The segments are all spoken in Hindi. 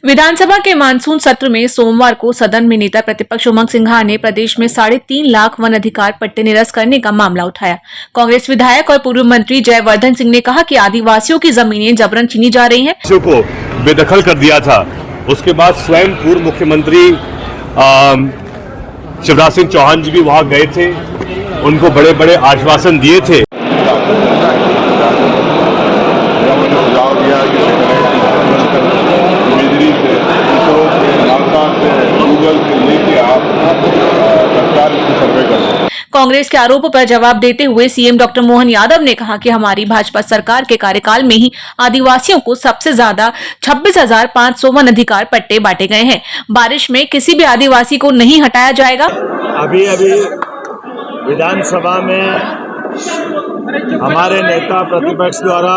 विधानसभा के मानसून सत्र में सोमवार को सदन में नेता प्रतिपक्ष उमंग सिंघार ने प्रदेश में 3.5 लाख वन अधिकार पट्टे निरस्त करने का मामला उठाया। कांग्रेस विधायक और पूर्व मंत्री जयवर्धन सिंह ने कहा कि आदिवासियों की जमीनें जबरन छीनी जा रही हैं। को बेदखल कर दिया था। उसके बाद स्वयं पूर्व मुख्यमंत्री शिवराज सिंह चौहान जी भी वहां गए थे, उनको बड़े बड़े आश्वासन दिए थे। कांग्रेस के आरोपों पर जवाब देते हुए सीएम डॉक्टर मोहन यादव ने कहा कि हमारी भाजपा सरकार के कार्यकाल में ही आदिवासियों को सबसे ज्यादा 26,500 वन अधिकार पट्टे बांटे गए हैं। बारिश में किसी भी आदिवासी को नहीं हटाया जाएगा। अभी विधानसभा में हमारे नेता प्रतिपक्ष द्वारा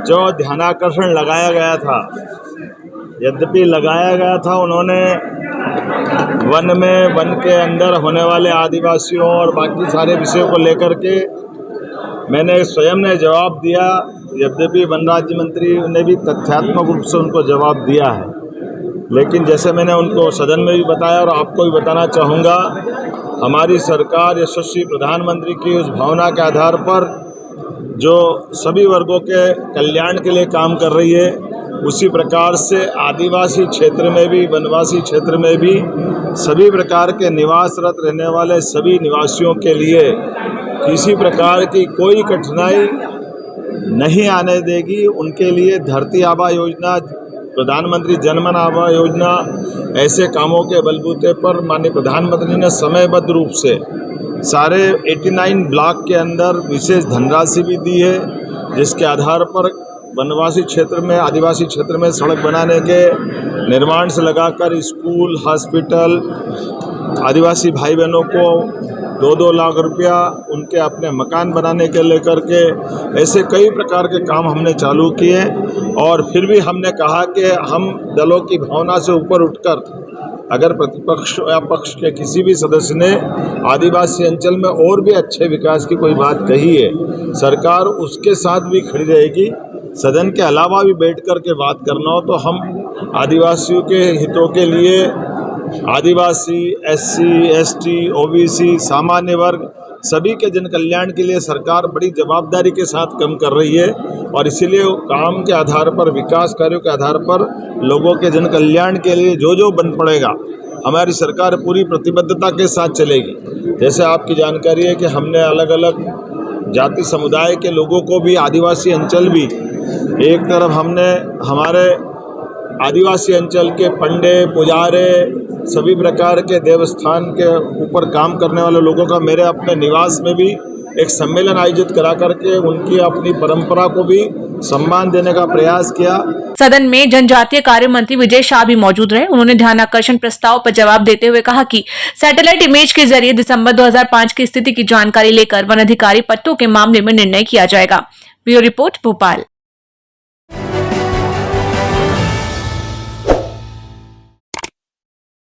जो ध्यानाकर्षण लगाया गया था, यद्यपि लगाया गया था, उन्होंने वन के अंदर होने वाले आदिवासियों और बाकी सारे विषयों को लेकर के मैंने स्वयं ने जवाब दिया। यद्यपि वन राज्य मंत्री ने भी तथ्यात्मक रूप से उनको जवाब दिया है, लेकिन जैसे मैंने उनको सदन में भी बताया और आपको भी बताना चाहूँगा, हमारी सरकार यशस्वी प्रधानमंत्री की उस भावना के आधार पर जो सभी वर्गों के कल्याण के लिए काम कर रही है, उसी प्रकार से आदिवासी क्षेत्र में भी, वनवासी क्षेत्र में भी सभी प्रकार के निवासरत रहने वाले सभी निवासियों के लिए किसी प्रकार की कोई कठिनाई नहीं आने देगी। उनके लिए धरती आबा योजना, प्रधानमंत्री जनमन आबा योजना, ऐसे कामों के बलबूते पर माननीय प्रधानमंत्री ने समयबद्ध रूप से सारे 89 ब्लॉक के अंदर विशेष धनराशि भी दी है, जिसके आधार पर वनवासी क्षेत्र में, आदिवासी क्षेत्र में सड़क बनाने के निर्माण से लगाकर स्कूल, हॉस्पिटल, आदिवासी भाई बहनों को 2-2 लाख रुपया उनके अपने मकान बनाने के लेकर के ऐसे कई प्रकार के काम हमने चालू किए। और फिर भी हमने कहा कि हम दलों की भावना से ऊपर उठकर, अगर प्रतिपक्ष या पक्ष के किसी भी सदस्य ने आदिवासी अंचल में और भी अच्छे विकास की कोई बात कही है, सरकार उसके साथ भी खड़ी रहेगी। सदन के अलावा भी बैठ कर के बात करना हो तो हम आदिवासियों के हितों के लिए, आदिवासी, SC, ST, OBC, सामान्य वर्ग, सभी के जन कल्याण के लिए सरकार बड़ी जवाबदारी के साथ काम कर रही है। और इसीलिए काम के आधार पर, विकास कार्यों के आधार पर लोगों के जन कल्याण के लिए जो बन पड़ेगा, हमारी सरकार पूरी प्रतिबद्धता के साथ चलेगी। जैसे आपकी जानकारी है कि हमने अलग अलग जाति समुदाय के लोगों को भी, आदिवासी अंचल भी, एक तरफ हमने हमारे आदिवासी अंचल के पंडे, पुजारे, सभी प्रकार के देवस्थान के ऊपर काम करने वाले लोगों का मेरे अपने निवास में भी एक सम्मेलन आयोजित करा करके उनकी अपनी परंपरा को भी सम्मान देने का प्रयास किया। सदन में जनजातीय कार्य मंत्री विजय शाह भी मौजूद रहे। उन्होंने ध्यानाकर्षण प्रस्ताव पर जवाब देते हुए कहा कि सैटेलाइट इमेज के जरिए दिसंबर 2005 की स्थिति की जानकारी लेकर वन अधिकारी पट्टों के मामले में निर्णय किया जाएगा। Bureau report, Bhopal.